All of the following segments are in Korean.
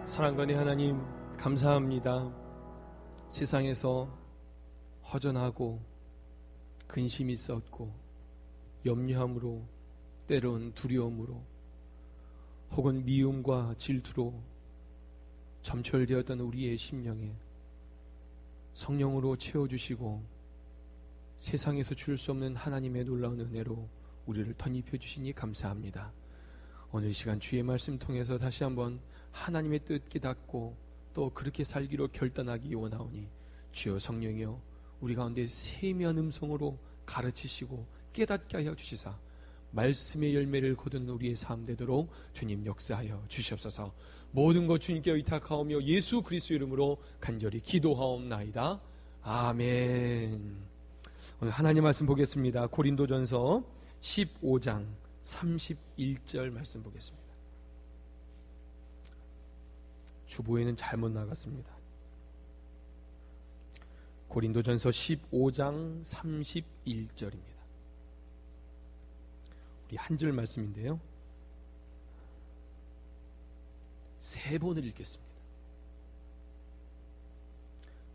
사랑과의 하나님, 감사합니다. 세상에서 허전하고 근심이 있었고 염려함으로, 때론 두려움으로, 혹은 미움과 질투로 점철되었던 우리의 심령에 성령으로 채워주시고 세상에서 줄 수 없는 하나님의 놀라운 은혜로 우리를 덧입혀 주시니 감사합니다. 오늘 시간 주의 말씀 통해서 다시 한번 하나님의 뜻 깨닫고 또 그렇게 살기로 결단하기 원하오니 주여 성령이여 우리 가운데 세미한 음성으로 가르치시고 깨닫게 하여 주시사 말씀의 열매를 거두는 우리의 삶 되도록 주님 역사하여 주시옵소서. 모든 것 주님께 의탁하오며 예수 그리스도 이름으로 간절히 기도하옵나이다. 아멘. 오늘 하나님 말씀 보겠습니다. 고린도전서 15장 31절 말씀 보겠습니다. 주보에는 잘못 나갔습니다. 고린도전서 15장 31절입니다. 우리 한 절 말씀인데요, 세 번을 읽겠습니다.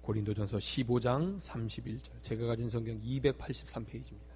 고린도전서 15장 31절, 제가 가진 성경 283페이지입니다.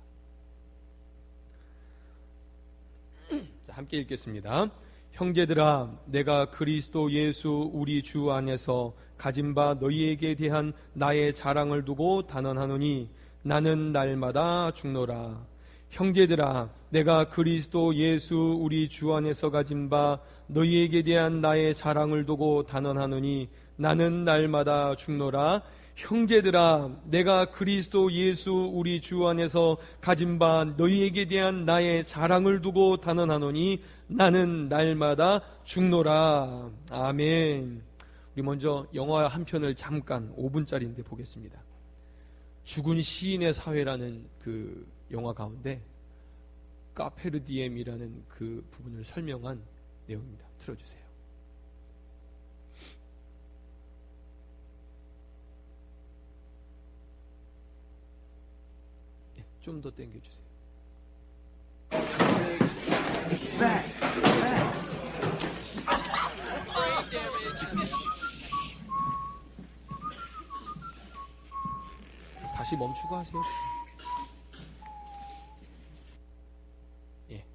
자, 함께 읽겠습니다. 형제들아, 내가 그리스도 예수 우리 주 안에서 가진 바 너희에게 대한 나의 자랑을 두고 단언하노니 나는 날마다 죽노라. 형제들아, 내가 그리스도 예수 우리 주 안에서 가진 바 너희에게 대한 나의 자랑을 두고 단언하노니 나는 날마다 죽노라. 형제들아, 내가 그리스도 예수 우리 주 안에서 가진 바 너희에게 대한 나의 자랑을 두고 단언하노니 나는 날마다 죽노라. 아멘. 우리 먼저 영화 한 편을 잠깐 5분짜리인데 보겠습니다. 죽은 시인의 사회라는 그 영화 가운데 카페르디엠이라는 그 부분을 설명한 내용입니다. 틀어주세요. 네, 좀 더 당겨주세요. 다시 멈추고 하세요. 예.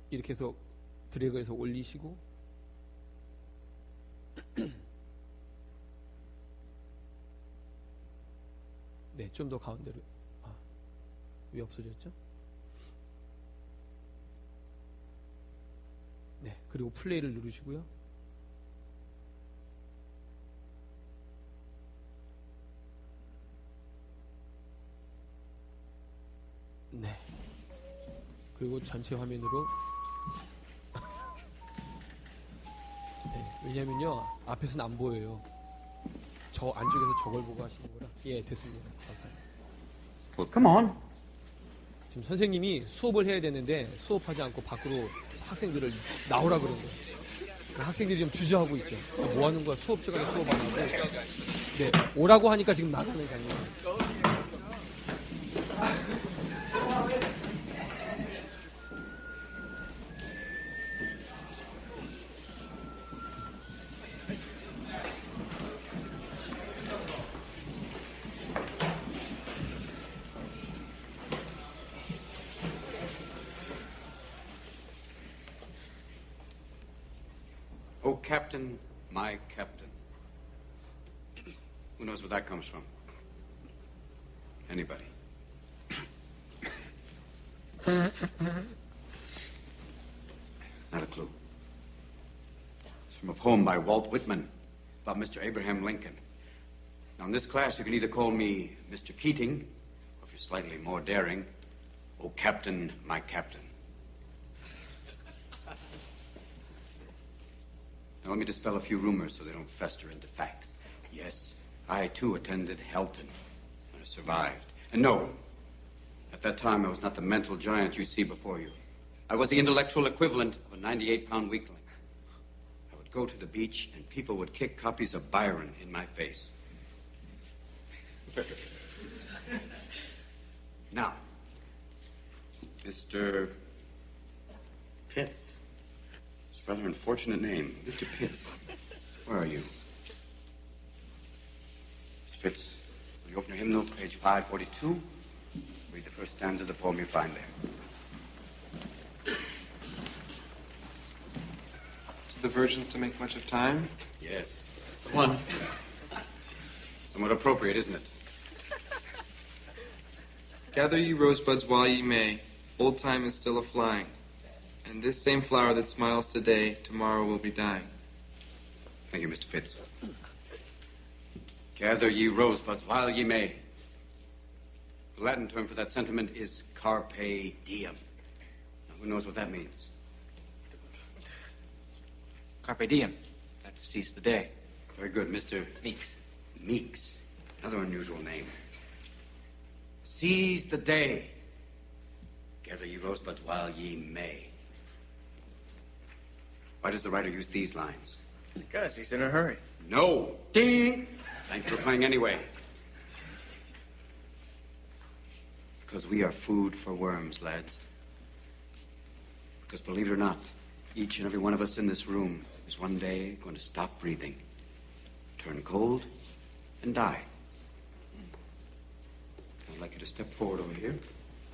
이렇게 해서 드래그해서 올리시고 네, 좀 더 가운데로. 왜 없어졌죠? 네, 그리고 플레이를 누르시고요. 네. 그리고 전체 화면으로. 네, 왜냐면요, 앞에서는 안 보여요. 저 안쪽에서 저걸 보고 하시는 거라. 예, 됐습니다. Well, come on. 지금 선생님이 수업을 해야 되는데 수업하지 않고 밖으로 학생들을 나오라 그런 거예요. 학생들이 좀 주저하고 있죠. 뭐 하는 거야? 수업 시간에 수업 안 하고. 네, 오라고 하니까 지금 나가는 장면이에요. Oh, Captain, my Captain. Who knows where that comes from? Anybody? Not a clue. It's from a poem by Walt Whitman about Mr. Abraham Lincoln. Now, in this class, you can either call me Mr. Keating, or if you're slightly more daring, oh, Captain, my Captain. Now, let me dispel a few rumors so they don't fester into facts. Yes, I, too, attended Helton, and I survived. And no, at that time, I was not the mental giant you see before you. I was the intellectual equivalent of a 98-pound weakling. I would go to the beach, and people would kick copies of Byron in my face. Now, Mr. Pitts. Rather unfortunate name. Mr. Pitts. Where are you? Mr. Pitts, will you open your hymnal, page 542? Read the first stanza of the poem you find there. Did the virgins to make much of time? Yes, that's the one. Somewhat appropriate, isn't it? Gather ye rosebuds while ye may. Old time is still a-flying. And this same flower that smiles today, tomorrow will be dying. Thank you, Mr. Pitts. Gather ye rosebuds while ye may. The Latin term for that sentiment is carpe diem. Now, who knows what that means? Carpe diem. That's seize the day. Very good, Mr. Meeks. Meeks. Another unusual name. Seize the day. Gather ye rosebuds while ye may. Why does the writer use these lines? Because he's in a hurry. No. Ding! Thank you for playing anyway. Because we are food for worms, lads. Because believe it or not, each and every one of us in this room is one day going to stop breathing, turn cold, and die. I'd like you to step forward over here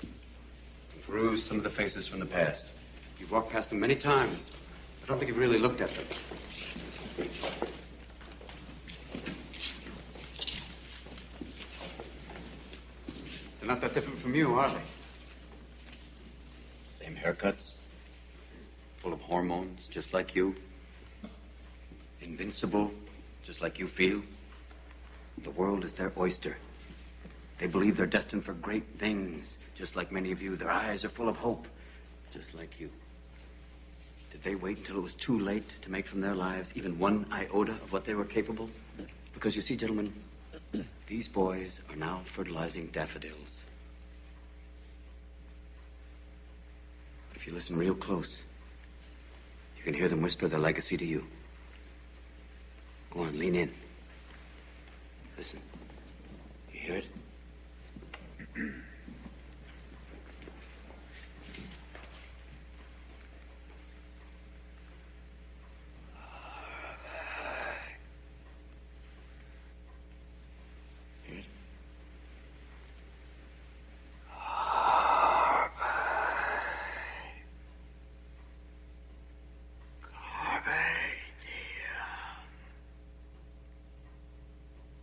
and peruse some of the faces from the past. You've walked past them many times. I don't think you've really looked at them. They're not that different from you, are they? Same haircuts, full of hormones, just like you. Invincible, just like you feel. The world is their oyster. They believe they're destined for great things, just like many of you. Their eyes are full of hope, just like you. Did they wait until it was too late to make from their lives even one iota of what they were capable? Because you see, gentlemen, these boys are now fertilizing daffodils. If you listen real close, you can hear them whisper their legacy to you. Go on, lean in. Listen. You hear it? Hear it?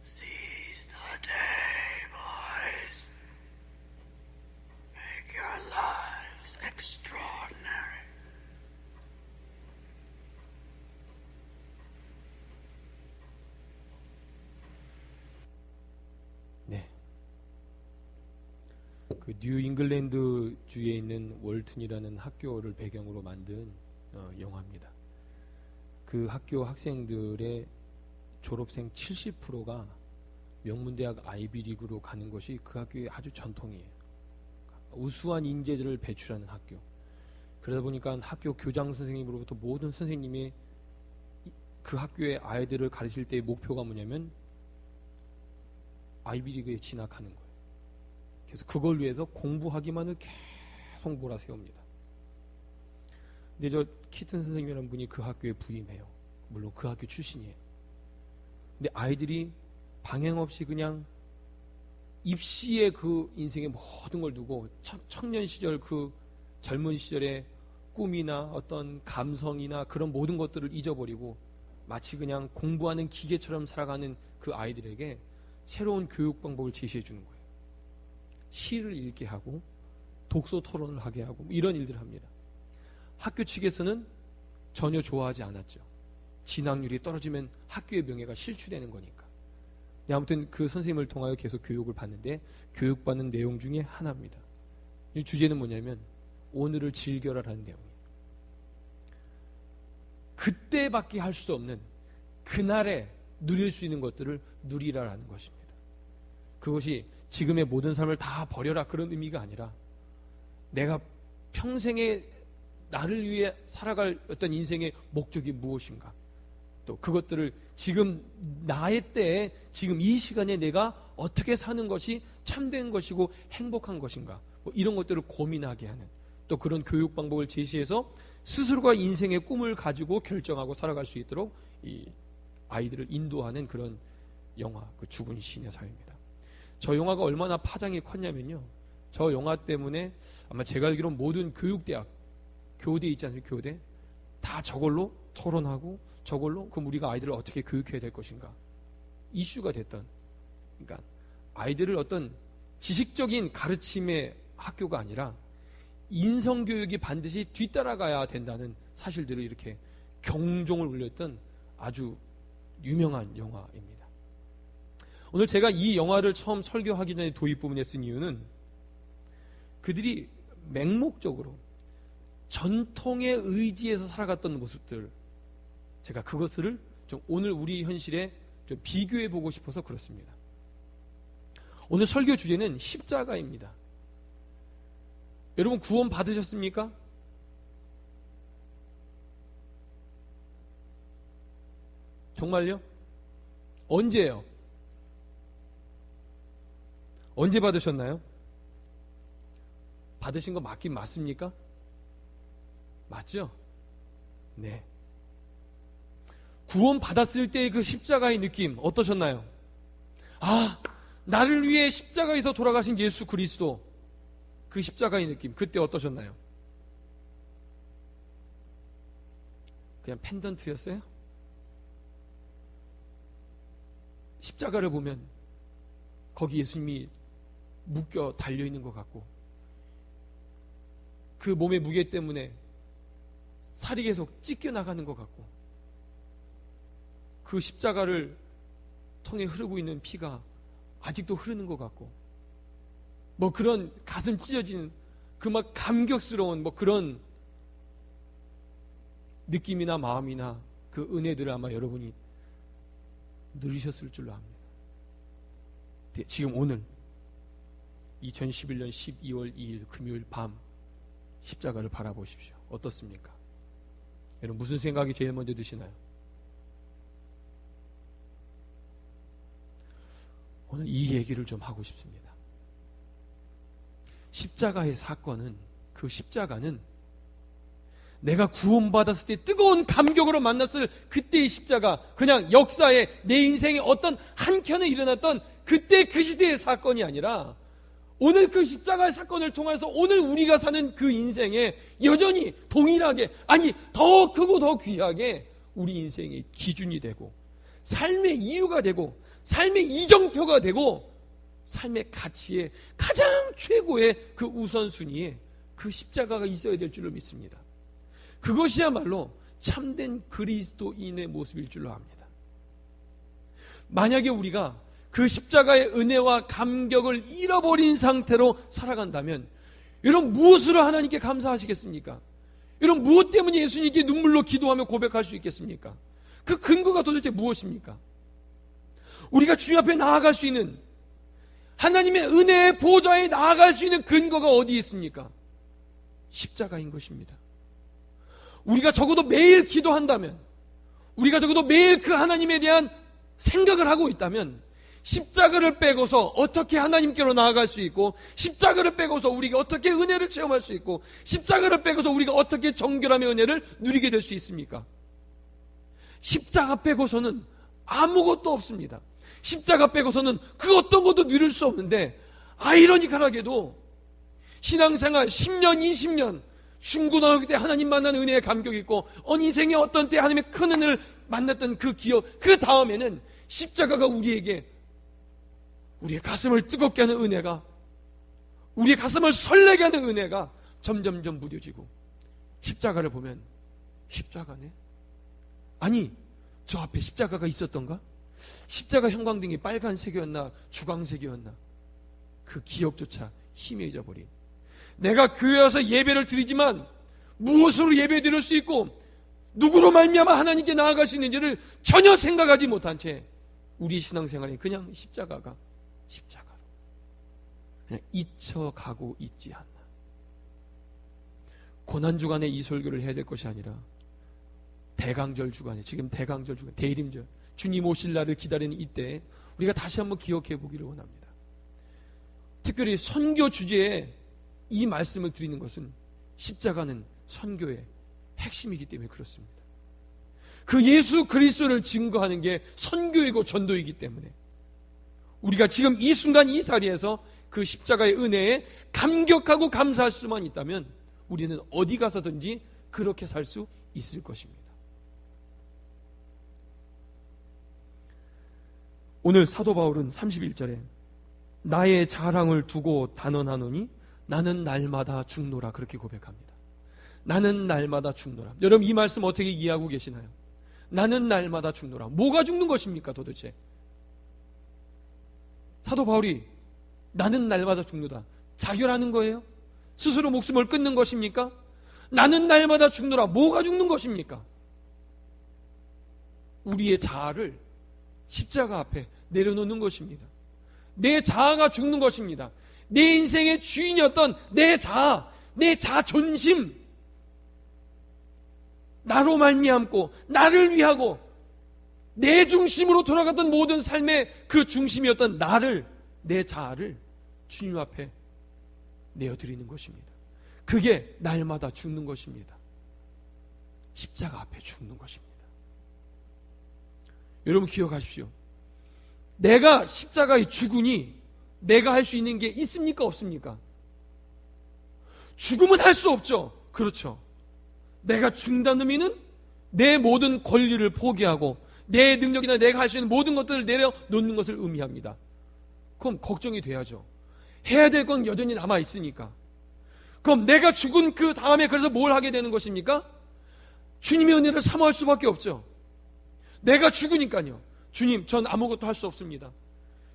Seize the day, boys. Make your lives extraordinary. 네. 그 뉴 잉글랜드 주에 있는 월튼이라는 학교를 배경으로 만든 영화입니다. 그 학교 학생들의 졸업생 70%가 명문대학 아이비리그로 가는 것이 그 학교의 아주 전통이에요. 우수한 인재들을 배출하는 학교. 그러다 보니까 학교 교장 선생님으로부터 모든 선생님이 그 학교의 아이들을 가르칠 때의 목표가 뭐냐면 아이비리그에 진학하는 거예요. 그래서 그걸 위해서 공부하기만을 계속 몰아세웁니다. 근데 저 키튼 선생님이라는 분이 그 학교에 부임해요. 물론 그 학교 출신이에요. 근데 아이들이 방향 없이 그냥 입시에 그 인생의 모든 걸 두고 청년 시절 그 젊은 시절의 꿈이나 어떤 감성이나 그런 모든 것들을 잊어버리고 마치 그냥 공부하는 기계처럼 살아가는 그 아이들에게 새로운 교육 방법을 제시해 주는 거예요. 시를 읽게 하고 독서 토론을 하게 하고 이런 일들을 합니다. 학교 측에서는 전혀 좋아하지 않았죠. 진학률이 떨어지면 학교의 명예가 실추되는 거니까. 근데 아무튼 그 선생님을 통하여 계속 교육을 받는데 교육받는 내용 중에 하나입니다. 이 주제는 뭐냐면 오늘을 즐겨라라는 내용이에요. 그때밖에 할 수 없는 그날에 누릴 수 있는 것들을 누리라라는 것입니다. 그것이 지금의 모든 삶을 다 버려라 그런 의미가 아니라 내가 평생에 나를 위해 살아갈 어떤 인생의 목적이 무엇인가, 또 그것들을 지금 나의 때에 지금 이 시간에 내가 어떻게 사는 것이 참된 것이고 행복한 것인가, 뭐 이런 것들을 고민하게 하는 또 그런 교육 방법을 제시해서 스스로가 인생의 꿈을 가지고 결정하고 살아갈 수 있도록 이 아이들을 인도하는 그런 영화, 그 죽은 신의 사회입니다. 저 영화가 얼마나 파장이 컸냐면요, 저 영화 때문에 아마 제가 알기로는 모든 교육대학, 교대 있지 않습니까? 교대 다 저걸로 토론하고 저걸로 그럼 우리가 아이들을 어떻게 교육해야 될 것인가 이슈가 됐던, 그러니까 아이들을 어떤 지식적인 가르침의 학교가 아니라 인성교육이 반드시 뒤따라가야 된다는 사실들을 이렇게 경종을 울렸던 아주 유명한 영화입니다. 오늘 제가 이 영화를 처음 설교하기 전에 도입부분에 쓴 이유는 그들이 맹목적으로 전통에 의지해서 살아갔던 모습들, 제가 그것을 좀 오늘 우리 현실에 좀 비교해 보고 싶어서 그렇습니다. 오늘 설교 주제는 십자가입니다. 여러분 구원 받으셨습니까? 정말요? 언제요? 언제 받으셨나요? 받으신 거 맞긴 맞습니까? 맞죠? 네. 구원 받았을 때의 그 십자가의 느낌 어떠셨나요? 아, 나를 위해 십자가에서 돌아가신 예수 그리스도, 그 십자가의 느낌 그때 어떠셨나요? 그냥 펜던트였어요? 십자가를 보면 거기 예수님이 묶여 달려있는 것 같고 그 몸의 무게 때문에 살이 계속 찢겨나가는 것 같고 그 십자가를 통해 흐르고 있는 피가 아직도 흐르는 것 같고 뭐 그런 가슴 찢어지는 그 막 감격스러운 뭐 그런 느낌이나 마음이나 그 은혜들을 아마 여러분이 누리셨을 줄로 압니다. 지금 오늘 2011년 12월 2일 금요일 밤 십자가를 바라보십시오. 어떻습니까? 여러분 무슨 생각이 제일 먼저 드시나요? 오늘 이 얘기를 좀 하고 싶습니다. 십자가의 사건은, 그 십자가는 내가 구원받았을 때 뜨거운 감격으로 만났을 그때의 십자가, 그냥 역사에 내 인생의 어떤 한켠에 일어났던 그때 그 시대의 사건이 아니라 오늘 그 십자가의 사건을 통해서 오늘 우리가 사는 그 인생에 여전히 동일하게, 아니 더 크고 더 귀하게 우리 인생의 기준이 되고 삶의 이유가 되고 삶의 이정표가 되고 삶의 가치의 가장 최고의 그 우선순위에 그 십자가가 있어야 될 줄로 믿습니다. 그것이야말로 참된 그리스도인의 모습일 줄로 압니다. 만약에 우리가 그 십자가의 은혜와 감격을 잃어버린 상태로 살아간다면 여러분 무엇으로 하나님께 감사하시겠습니까? 여러분 무엇 때문에 예수님께 눈물로 기도하며 고백할 수 있겠습니까? 그 근거가 도대체 무엇입니까? 우리가 주님 앞에 나아갈 수 있는, 하나님의 은혜의 보좌에 나아갈 수 있는 근거가 어디에 있습니까? 십자가인 것입니다. 우리가 적어도 매일 기도한다면, 우리가 적어도 매일 그 하나님에 대한 생각을 하고 있다면 십자가를 빼고서 어떻게 하나님께로 나아갈 수 있고, 십자가를 빼고서 우리가 어떻게 은혜를 체험할 수 있고, 십자가를 빼고서 우리가 어떻게 정결함의 은혜를 누리게 될 수 있습니까? 십자가 빼고서는 아무것도 없습니다. 십자가 빼고서는 그 어떤 것도 누릴 수 없는데, 아이러니컬하게도 신앙생활 10년, 20년 중고등학교 때 하나님 만난 은혜에 감격이 있고 어느 인생의 어떤 때 하나님의 큰 은혜를 만났던 그 기억, 그 다음에는 십자가가 우리에게 우리의 가슴을 뜨겁게 하는 은혜가, 우리의 가슴을 설레게 하는 은혜가 점점점 무뎌지고, 십자가를 보면 십자가네? 아니 저 앞에 십자가가 있었던가? 십자가 형광등이 빨간색이었나 주광색이었나? 그 기억조차 희미해져 버린, 내가 교회 와서 예배를 드리지만 무엇으로 예배 드릴 수 있고 누구로 말미암아 하나님께 나아갈 수 있는지를 전혀 생각하지 못한 채 우리의 신앙생활이 그냥 십자가가 십자가로 그냥 잊혀가고 있지 않나. 고난주간에 이 설교를 해야 될 것이 아니라 대강절 주간에, 지금 대강절 주간, 대림절, 주님 오실 날을 기다리는 이때 우리가 다시 한번 기억해 보기를 원합니다. 특별히 선교 주제에 이 말씀을 드리는 것은 십자가는 선교의 핵심이기 때문에 그렇습니다. 그 예수 그리스도를 증거하는 게 선교이고 전도이기 때문에 우리가 지금 이 순간 이 자리에서 그 십자가의 은혜에 감격하고 감사할 수만 있다면 우리는 어디 가서든지 그렇게 살 수 있을 것입니다. 오늘 사도 바울은 31절에 나의 자랑을 두고 단언하노니 나는 날마다 죽노라 그렇게 고백합니다. 나는 날마다 죽노라. 여러분 이 말씀 어떻게 이해하고 계시나요? 나는 날마다 죽노라. 뭐가 죽는 것입니까 도대체? 사도 바울이 나는 날마다 죽노라 자결하는 거예요? 스스로 목숨을 끊는 것입니까? 나는 날마다 죽노라. 뭐가 죽는 것입니까? 우리의 자아를 십자가 앞에 내려놓는 것입니다. 내 자아가 죽는 것입니다. 내 인생의 주인이었던 내 자아, 내 자존심, 나로 말미암고 나를 위하고 내 중심으로 돌아갔던 모든 삶의 그 중심이었던 나를, 내 자아를 주님 앞에 내어드리는 것입니다. 그게 날마다 죽는 것입니다. 십자가 앞에 죽는 것입니다. 여러분 기억하십시오. 내가 십자가에 죽으니 내가 할 수 있는 게 있습니까? 없습니까? 죽으면 할 수 없죠. 그렇죠. 내가 죽는다는 의미는 내 모든 권리를 포기하고 내 능력이나 내가 할 수 있는 모든 것들을 내려놓는 것을 의미합니다. 그럼 걱정이 돼야죠. 해야 될 건 여전히 남아있으니까. 그럼 내가 죽은 그 다음에 그래서 뭘 하게 되는 것입니까? 주님의 은혜를 사모할 수밖에 없죠. 내가 죽으니까요. 주님, 전 아무것도 할 수 없습니다.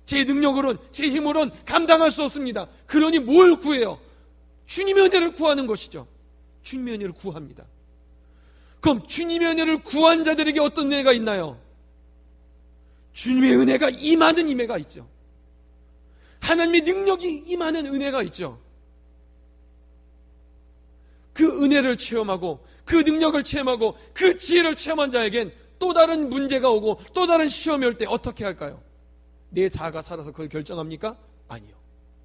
제 능력으로는, 제 힘으로는 감당할 수 없습니다. 그러니 뭘 구해요? 주님의 은혜를 구하는 것이죠. 주님의 은혜를 구합니다. 그럼 주님의 은혜를 구한 자들에게 어떤 은혜가 있나요? 주님의 은혜가 임하는 은혜가 있죠. 하나님의 능력이 임하는 은혜가 있죠. 그 은혜를 체험하고 그 능력을 체험하고 그 지혜를 체험한 자에겐 또 다른 문제가 오고 또 다른 시험이 올 때 어떻게 할까요? 내 자아가 살아서 그걸 결정합니까? 아니요.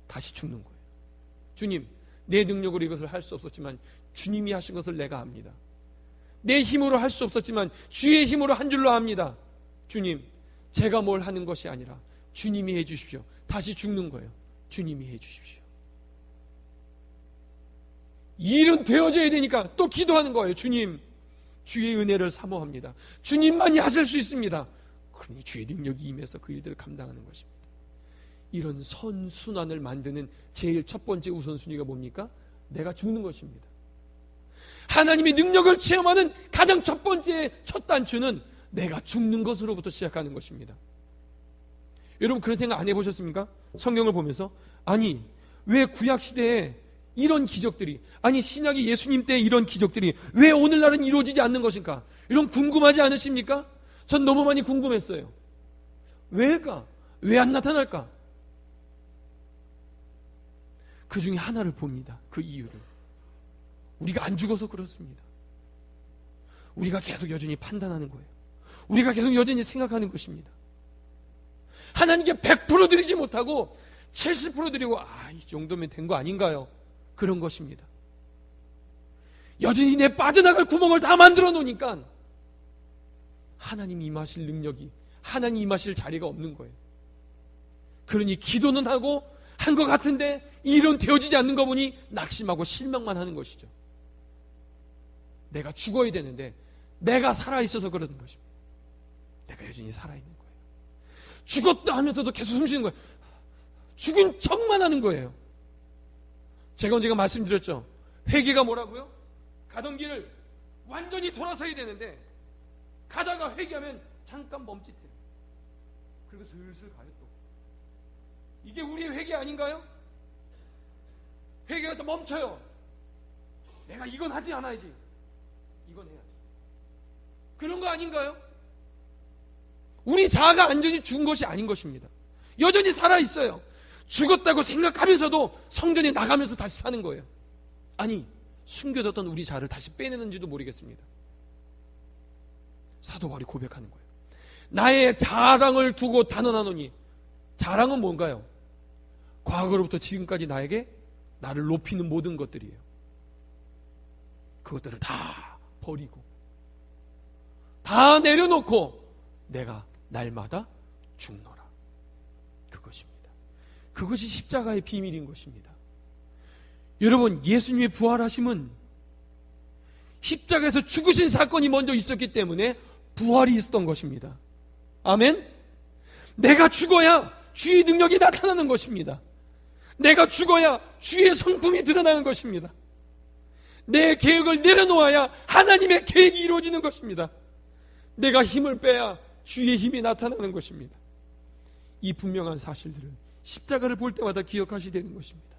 다시 죽는 거예요. 주님, 내 능력으로 이것을 할 수 없었지만 주님이 하신 것을 내가 합니다. 내 힘으로 할 수 없었지만 주의 힘으로 한 줄로 압니다. 주님, 제가 뭘 하는 것이 아니라 주님이 해 주십시오. 다시 죽는 거예요. 주님이 해 주십시오. 이 일은 되어져야 되니까 또 기도하는 거예요. 주님, 주의 은혜를 사모합니다. 주님만이 하실 수 있습니다. 그러니 주의 능력이 임해서 그 일들을 감당하는 것입니다. 이런 선순환을 만드는 제일 첫 번째 우선순위가 뭡니까? 내가 죽는 것입니다. 하나님의 능력을 체험하는 가장 첫 번째 첫 단추는 내가 죽는 것으로부터 시작하는 것입니다. 여러분 그런 생각 안 해보셨습니까? 성경을 보면서 아니 왜 구약시대에 이런 기적들이, 아니 신약의 예수님 때 이런 기적들이 왜 오늘날은 이루어지지 않는 것인가? 이런 궁금하지 않으십니까? 전 너무 많이 궁금했어요. 왜일까? 왜 안 나타날까? 그 중에 하나를 봅니다. 그 이유를. 우리가 안 죽어서 그렇습니다. 우리가 계속 여전히 판단하는 거예요. 우리가 계속 여전히 생각하는 것입니다. 하나님께 100% 드리지 못하고 70% 드리고 이 정도면 된 거 아닌가요? 그런 것입니다. 여전히 내 빠져나갈 구멍을 다 만들어 놓으니까 하나님 임하실 능력이, 하나님 임하실 자리가 없는 거예요. 그러니 기도는 하고 한 것 같은데 일은 되어지지 않는 거 보니 낙심하고 실망만 하는 것이죠. 내가 죽어야 되는데 내가 살아있어서 그러는 것입니다. 내가 여전히 살아있는 거예요. 죽었다 하면서도 계속 숨쉬는 거예요. 죽은 척만 하는 거예요. 제가 언젠가 말씀드렸죠. 회개가 뭐라고요? 가던 길을 완전히 돌아서야 되는데 가다가 회개하면 잠깐 멈칫해요. 그리고 슬슬 가요 또. 이게 우리의 회개 아닌가요? 회개가 또 멈춰요. 내가 이건 하지 않아야지. 이건 해야지. 그런 거 아닌가요? 우리 자아가 완전히 죽은 것이 아닌 것입니다. 여전히 살아있어요. 죽었다고 생각하면서도 성전에 나가면서 다시 사는 거예요. 아니, 숨겨졌던 우리 자아를 다시 빼내는지도 모르겠습니다. 사도 바울이 고백하는 거예요. 나의 자랑을 두고 단언하노니, 자랑은 뭔가요? 과거로부터 지금까지 나에게 나를 높이는 모든 것들이에요. 그것들을 다 버리고 다 내려놓고 내가 날마다 죽노라. 그것입니다. 그것이 십자가의 비밀인 것입니다. 여러분, 예수님의 부활하심은 십자가에서 죽으신 사건이 먼저 있었기 때문에 부활이 있었던 것입니다. 아멘? 내가 죽어야 주의 능력이 나타나는 것입니다. 내가 죽어야 주의 성품이 드러나는 것입니다. 내 계획을 내려놓아야 하나님의 계획이 이루어지는 것입니다. 내가 힘을 빼야 주의 힘이 나타나는 것입니다. 이 분명한 사실들을 십자가를 볼 때마다 기억하셔야 되는 것입니다.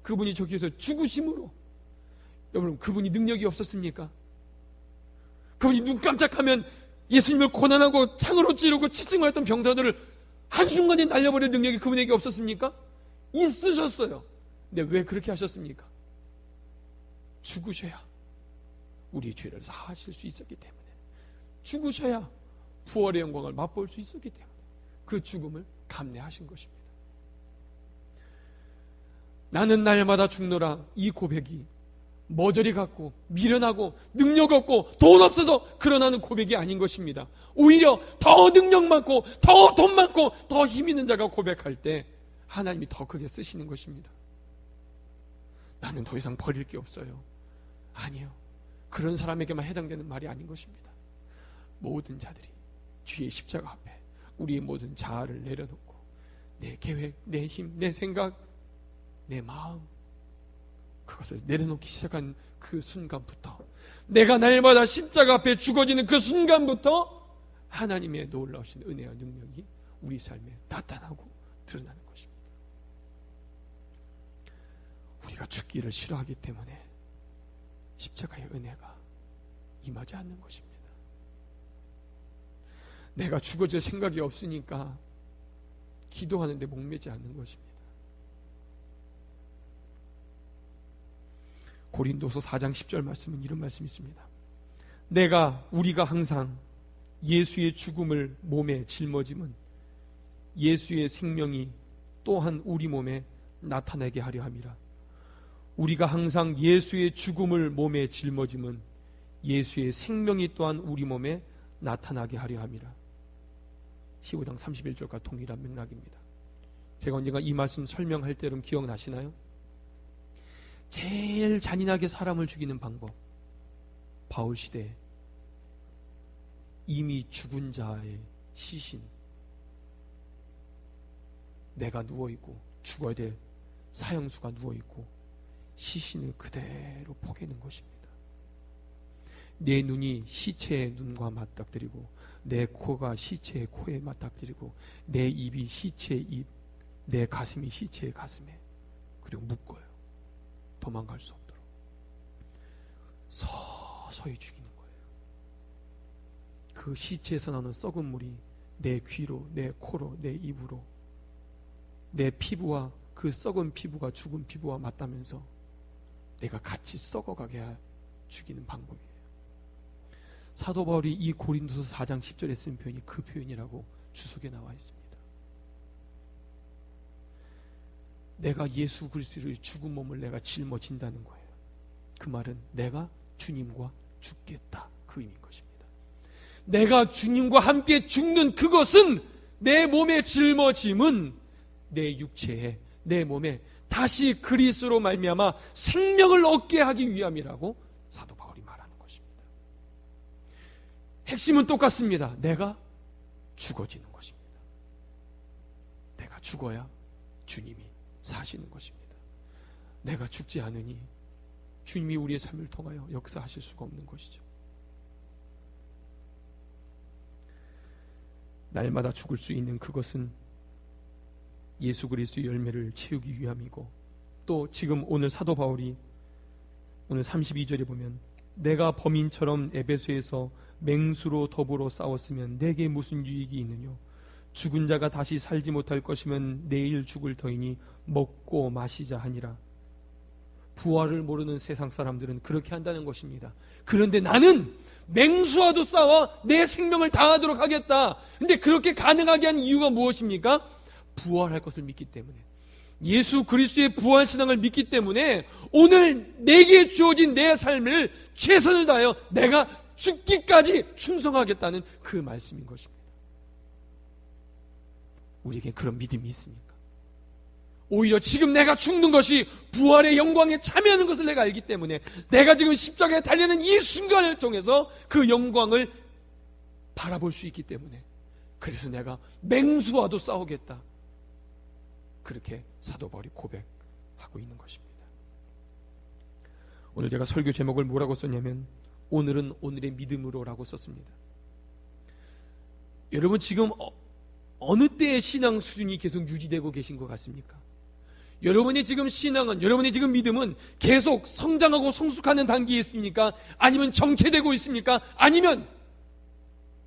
그분이 저기에서 죽으심으로, 여러분, 그분이 능력이 없었습니까? 그분이 눈 깜짝하면 예수님을 고난하고 창으로 찌르고 치증하였던 병사들을 한순간에 날려버릴 능력이 그분에게 없었습니까? 있으셨어요. 근데 왜 그렇게 하셨습니까? 죽으셔야 우리의 죄를 사하실 수 있었기 때문에, 죽으셔야 부활의 영광을 맛볼 수 있었기 때문에 그 죽음을 감내하신 것입니다. 나는 날마다 죽노라, 이 고백이 머저리 같고 미련하고 능력 없고 돈 없어서 그러나는 고백이 아닌 것입니다. 오히려 더 능력 많고 더 돈 많고 더 힘 있는 자가 고백할 때 하나님이 더 크게 쓰시는 것입니다. 나는 더 이상 버릴 게 없어요. 아니요, 그런 사람에게만 해당되는 말이 아닌 것입니다. 모든 자들이 주의 십자가 앞에 우리의 모든 자아를 내려놓고 내 계획, 내 힘, 내 생각, 내 마음, 그것을 내려놓기 시작한 그 순간부터, 내가 날마다 십자가 앞에 죽어지는 그 순간부터 하나님의 놀라우신 은혜와 능력이 우리 삶에 나타나고 드러나는 것입니다. 우리가 죽기를 싫어하기 때문에 십자가의 은혜가 임하지 않는 것입니다. 내가 죽어질 생각이 없으니까 기도하는데 목매지 않는 것입니다. 고린도서 4장 10절 말씀은 이런 말씀이 있습니다. 우리가 항상 예수의 죽음을 몸에 짊어짐은 예수의 생명이 또한 우리 몸에 나타나게 하려 함이라. 우리가 항상 예수의 죽음을 몸에 짊어짐은 예수의 생명이 또한 우리 몸에 나타나게 하려 함이라. 15장 31절과 동일한 맥락입니다. 제가 언젠가 이 말씀 설명할 때 여러분 기억나시나요? 제일 잔인하게 사람을 죽이는 방법, 바울 시대에 이미 죽은 자의 시신, 내가 누워있고 죽어야 될 사형수가 누워있고 시신을 그대로 포개는 것입니다. 내 눈이 시체의 눈과 맞닥뜨리고 내 코가 시체의 코에 맞닥뜨리고 내 입이 시체의 입, 내 가슴이 시체의 가슴에, 그리고 묶어요. 도망갈 수 없도록 서서히 죽이는 거예요. 그 시체에서 나오는 썩은 물이 내 귀로, 내 코로, 내 입으로, 내 피부와 그 썩은 피부가 죽은 피부와 맞닿으면서 내가 같이 썩어가게 죽이는 방법이에요. 사도 바울이 이 고린도서 4장 10절에 쓴 표현이 그 표현이라고 주석에 나와 있습니다. 내가 예수 그리스도의 죽은 몸을 내가 짊어진다는 거예요. 그 말은 내가 주님과 죽겠다, 그 의미인 것입니다. 내가 주님과 함께 죽는 그것은, 내 몸에 짊어짐은 내 육체에, 내 몸에 다시 그리스도로 말미암아 생명을 얻게 하기 위함이라고 사도 바울이 말하는 것입니다. 핵심은 똑같습니다. 내가 죽어지는 것입니다. 내가 죽어야 주님이 사시는 것입니다. 내가 죽지 않으니 주님이 우리의 삶을 통하여 역사하실 수가 없는 것이죠. 날마다 죽을 수 있는 그것은 예수 그리스도의 열매를 채우기 위함이고, 또 지금 오늘 사도 바울이 오늘 32절에 보면 내가 범인처럼 에베소에서 맹수로 더불어 싸웠으면 내게 무슨 유익이 있느뇨? 죽은 자가 다시 살지 못할 것이면 내일 죽을 터이니 먹고 마시자 하니라. 부활을 모르는 세상 사람들은 그렇게 한다는 것입니다. 그런데 나는 맹수와도 싸워 내 생명을 다하도록 하겠다. 근데 그렇게 가능하게 한 이유가 무엇입니까? 부활할 것을 믿기 때문에. 예수 그리스도의 부활 신앙을 믿기 때문에 오늘 내게 주어진 내 삶을 최선을 다하여 내가 죽기까지 충성하겠다는 그 말씀인 것입니다. 우리에게 그런 믿음이 있습니까? 오히려 지금 내가 죽는 것이 부활의 영광에 참여하는 것을 내가 알기 때문에 내가 지금 십자가에 달리는 이 순간을 통해서 그 영광을 바라볼 수 있기 때문에 그래서 내가 맹수와도 싸우겠다. 그렇게 사도 바울이 고백하고 있는 것입니다. 오늘 제가 설교 제목을 뭐라고 썼냐면 오늘은 오늘의 믿음으로라고 썼습니다. 여러분 지금 어느 때의 신앙 수준이 계속 유지되고 계신 것 같습니까? 여러분이 지금 신앙은, 여러분이 지금 믿음은 계속 성장하고 성숙하는 단계에 있습니까? 아니면 정체되고 있습니까? 아니면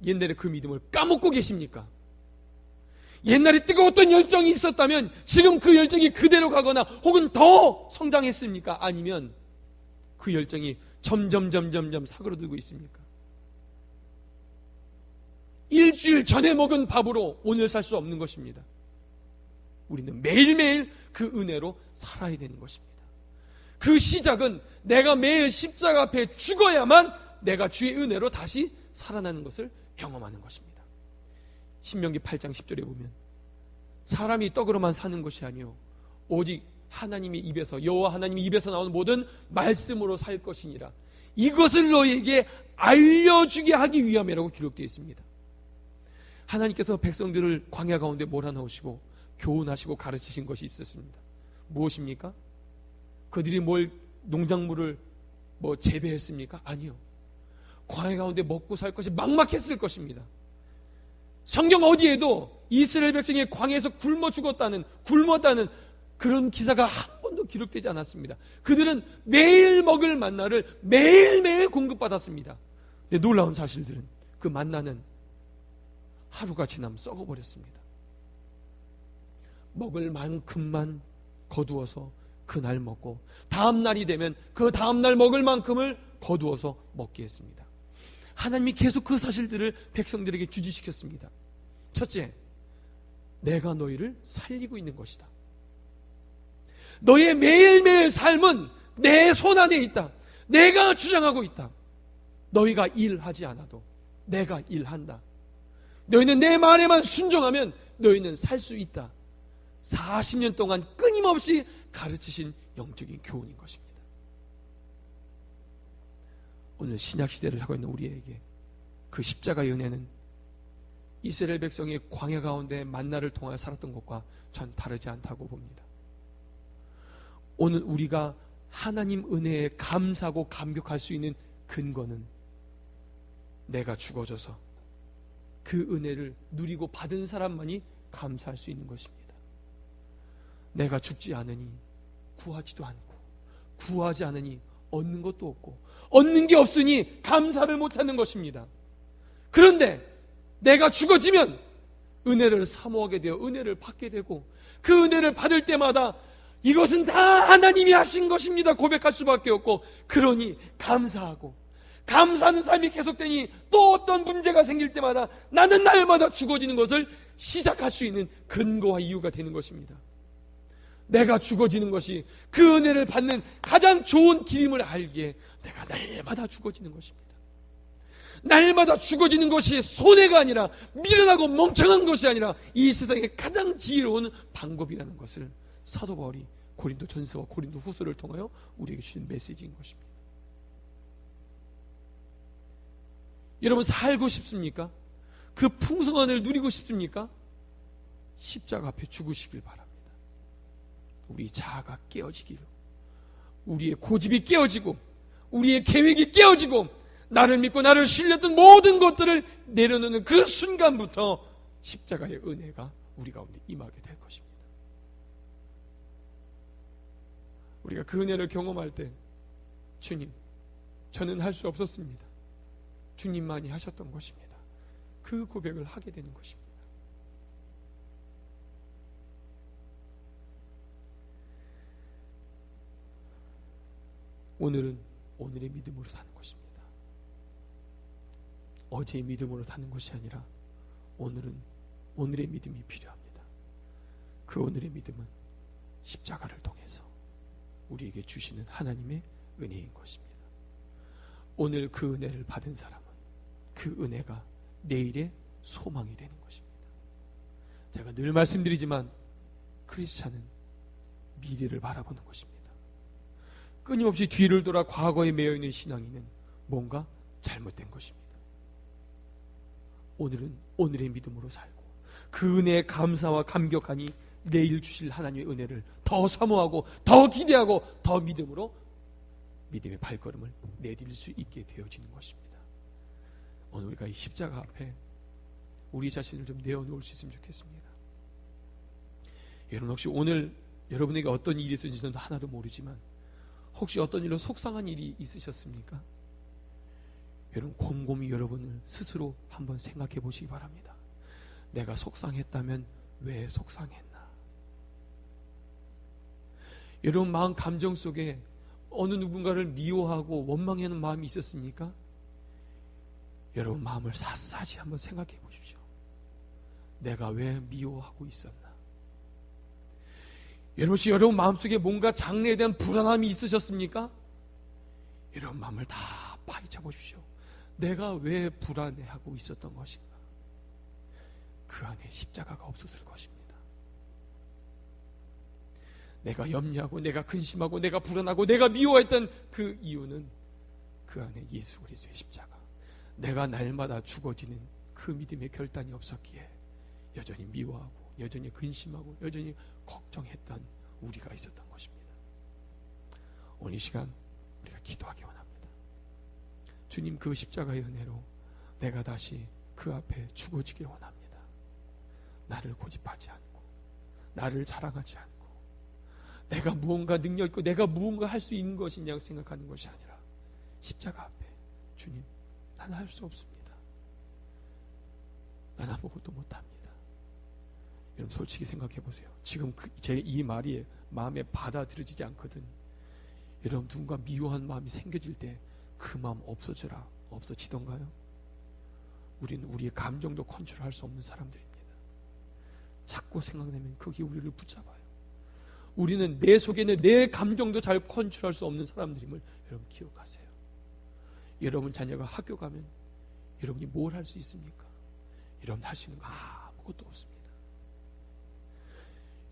옛날에 그 믿음을 까먹고 계십니까? 옛날에 뜨거웠던 열정이 있었다면 지금 그 열정이 그대로 가거나 혹은 더 성장했습니까? 아니면 그 열정이 점점 사그러들고 있습니까? 일주일 전에 먹은 밥으로 오늘 살 수 없는 것입니다. 우리는 매일매일 그 은혜로 살아야 되는 것입니다. 그 시작은 내가 매일 십자가 앞에 죽어야만 내가 주의 은혜로 다시 살아나는 것을 경험하는 것입니다. 신명기 8장 10절에 보면 사람이 떡으로만 사는 것이 아니요 오직 하나님의 입에서 여호와 하나님의 입에서 나오는 모든 말씀으로 살 것이니라. 이것을 너희에게 알려주게 하기 위함이라고 기록되어 있습니다. 하나님께서 백성들을 광야 가운데 몰아넣으시고 교훈하시고 가르치신 것이 있었습니다. 무엇입니까? 그들이 농작물을 재배했습니까? 아니요. 광야 가운데 먹고 살 것이 막막했을 것입니다. 성경 어디에도 이스라엘 백성이 광야에서 굶었다는 그런 기사가 한 번도 기록되지 않았습니다. 그들은 매일 먹을 만나를 매일매일 공급받았습니다. 근데 놀라운 사실들은 그 만나는 하루가 지나면 썩어버렸습니다. 먹을 만큼만 거두어서 그날 먹고 다음 날이 되면 그 다음 날 먹을 만큼을 거두어서 먹게 했습니다. 하나님이 계속 그 사실들을 백성들에게 주지시켰습니다. 첫째, 내가 너희를 살리고 있는 것이다. 너의 매일매일 삶은 내 손 안에 있다. 내가 주장하고 있다. 너희가 일하지 않아도 내가 일한다. 너희는 내 말에만 순종하면 너희는 살 수 있다. 40년 동안 끊임없이 가르치신 영적인 교훈인 것입니다. 오늘 신약시대를 하고 있는 우리에게 그 십자가의 은혜는 이스라엘 백성이 광야 가운데 만나를 통하여 살았던 것과 전 다르지 않다고 봅니다. 오늘 우리가 하나님 은혜에 감사하고 감격할 수 있는 근거는 내가 죽어져서 그 은혜를 누리고 받은 사람만이 감사할 수 있는 것입니다. 내가 죽지 않으니 구하지도 않고 구하지 않으니 얻는 것도 없고 얻는 게 없으니 감사를 못 찾는 것입니다. 그런데 내가 죽어지면 은혜를 사모하게 되어 은혜를 받게 되고 그 은혜를 받을 때마다 이것은 다 하나님이 하신 것입니다 고백할 수밖에 없고, 그러니 감사하고 감사하는 삶이 계속되니 또 어떤 문제가 생길 때마다 나는 날마다 죽어지는 것을 시작할 수 있는 근거와 이유가 되는 것입니다. 내가 죽어지는 것이 그 은혜를 받는 가장 좋은 길임을 알기에 내가 날마다 죽어지는 것입니다. 날마다 죽어지는 것이 손해가 아니라 미련하고 멍청한 것이 아니라 이 세상의 가장 지혜로운 방법이라는 것을 사도 바울이 고린도 전서와 고린도 후서를 통하여 우리에게 주신 메시지인 것입니다. 여러분 살고 싶습니까? 그 풍성한을 누리고 싶습니까? 십자가 앞에 죽으시길 바랍니다. 우리 자아가 깨어지기로, 우리의 고집이 깨어지고 우리의 계획이 깨어지고 나를 믿고 나를 신뢰했던 모든 것들을 내려놓는 그 순간부터 십자가의 은혜가 우리 가운데 임하게 될 것입니다. 우리가 그 은혜를 경험할 때 주님, 저는 할 수 없었습니다. 주님만이 하셨던 것입니다. 그 고백을 하게 되는 것입니다. 오늘은 오늘의 믿음으로 사는 것입니다. 어제의 믿음으로 사는 것이 아니라 오늘은 오늘의 믿음이 필요합니다. 그 오늘의 믿음은 십자가를 통해서 우리에게 주시는 하나님의 은혜인 것입니다. 오늘 그 은혜를 받은 사람은 그 은혜가 내일의 소망이 되는 것입니다. 제가 늘 말씀드리지만 크리스찬은 미래를 바라보는 것입니다. 끊임없이 뒤를 돌아 과거에 매여있는 신앙인은 뭔가 잘못된 것입니다. 오늘은 오늘의 믿음으로 살고 그 은혜에 감사와 감격하니 내일 주실 하나님의 은혜를 더 사모하고 더 기대하고 더 믿음으로 믿음의 발걸음을 내딜 수 있게 되어지는 것입니다. 오늘 우리가 이 십자가 앞에 우리 자신을 좀 내어놓을 수 있으면 좋겠습니다. 여러분 혹시 오늘 여러분에게 어떤 일이 있었는지는 하나도 모르지만 혹시 어떤 일로 속상한 일이 있으셨습니까? 여러분 곰곰이 여러분을 스스로 한번 생각해 보시기 바랍니다. 내가 속상했다면 왜 속상했나? 여러분 마음 감정 속에 어느 누군가를 미워하고 원망하는 마음이 있었습니까? 여러분 마음을 샅샅이 한번 생각해 보십시오. 내가 왜 미워하고 있었나? 여러분 마음속에 뭔가 장래에 대한 불안함이 있으셨습니까? 여러분 마음을 다 파헤쳐 보십시오. 내가 왜 불안해하고 있었던 것인가? 그 안에 십자가가 없었을 것입니다. 내가 염려하고 내가 근심하고 내가 불안하고 내가 미워했던 그 이유는 그 안에 예수 그리스도의 십자가, 내가 날마다 죽어지는 그 믿음의 결단이 없었기에 여전히 미워하고 여전히 근심하고 여전히 걱정했던 우리가 있었던 것입니다. 오늘 이 시간 우리가 기도하기 원합니다. 주님, 그 십자가의 은혜로 내가 다시 그 앞에 죽어지길 원합니다. 나를 고집하지 않고 나를 자랑하지 않고 내가 무언가 능력 있고 내가 무언가 할 수 있는 것이냐고 생각하는 것이 아니라 십자가 앞에 주님, 나는 할 수 없습니다. 난 아무것도 못합니다. 여러분 솔직히 생각해 보세요. 지금 제 이 말이 마음에 받아들여지지 않거든. 여러분 누군가 미워한 마음이 생겨질 때 그 마음 없어지던가요? 우리는 우리의 감정도 컨트롤할 수 없는 사람들입니다. 자꾸 생각나면 그게 우리를 붙잡아요. 우리는 내 속에는 내 감정도 잘 컨트롤할 수 없는 사람들임을 여러분 기억하세요. 여러분 자녀가 학교 가면 여러분이 뭘 할 수 있습니까? 여러분 할 수 있는 거 아무것도 없습니다.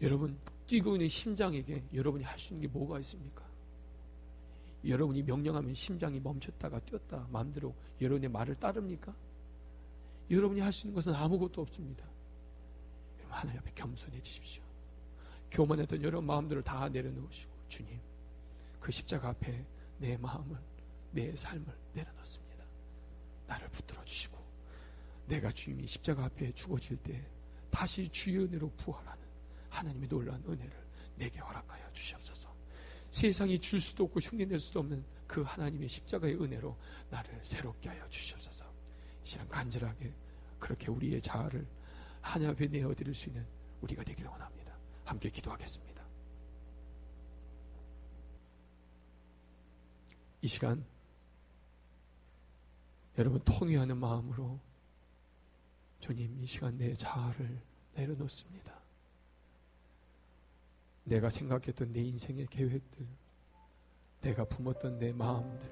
여러분 뛰고 있는 심장에게 여러분이 할 수 있는 게 뭐가 있습니까? 여러분이 명령하면 심장이 멈췄다가 뛰었다 마음대로 여러분의 말을 따릅니까? 여러분이 할 수 있는 것은 아무것도 없습니다. 여러분 하나님 앞에 겸손해지십시오. 교만했던 여러분 마음들을 다 내려놓으시고 주님, 그 십자가 앞에 내 마음을 내 삶을 내려놓습니다. 나를 붙들어 주시고 내가 주님이 십자가 앞에 죽어질 때 다시 주의 은혜로 부활하는 하나님의 놀라운 은혜를 내게 허락하여 주시옵소서. 세상이 줄 수도 없고 흉내낼 수도 없는 그 하나님의 십자가의 은혜로 나를 새롭게 하여 주시옵소서. 이 시간 간절하게 그렇게 우리의 자아를 하나님 앞에 내어드릴 수 있는 우리가 되기를 원합니다. 함께 기도하겠습니다. 이 시간 여러분 통회하는 마음으로 주님, 이 시간 내 자아를 내려놓습니다. 내가 생각했던 내 인생의 계획들, 내가 품었던 내 마음들,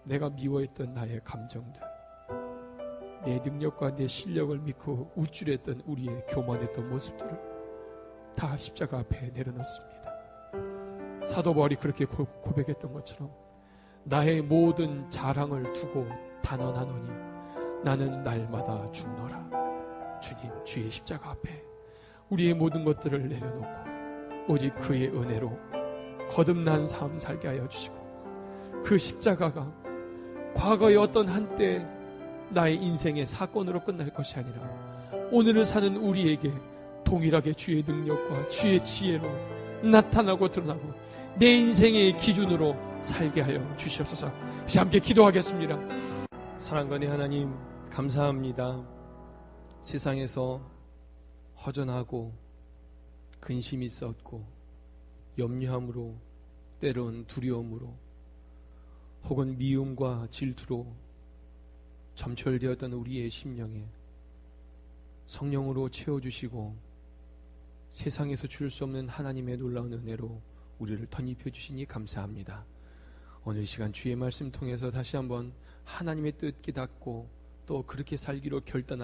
내가 미워했던 나의 감정들, 내 능력과 내 실력을 믿고 우쭐했던 우리의 교만했던 모습들을 다 십자가 앞에 내려놓습니다. 사도 바울이 그렇게 고백했던 것처럼 나의 모든 자랑을 두고 단언하노니 나는 날마다 죽노라. 주님, 주의 십자가 앞에 우리의 모든 것들을 내려놓고 오직 그의 은혜로 거듭난 삶 살게 하여 주시고, 그 십자가가 과거의 어떤 한때 나의 인생의 사건으로 끝날 것이 아니라 오늘을 사는 우리에게 동일하게 주의 능력과 주의 지혜로 나타나고 드러나고 내 인생의 기준으로 살게 하여 주시옵소서. 이제 함께 기도하겠습니다. 사랑과의 하나님, 감사합니다. 세상에서 허전하고 근심이 있었고 염려함으로, 때론 두려움으로, 혹은 미움과 질투로 점철되었던 우리의 심령에 성령으로 채워주시고 세상에서 줄 수 없는 하나님의 놀라운 은혜로 우리를 덧입혀 주시니 감사합니다. 오늘 시간 주의 말씀 통해서 다시 한번 하나님의 뜻 깨닫고 또 그렇게 살기로 결단하는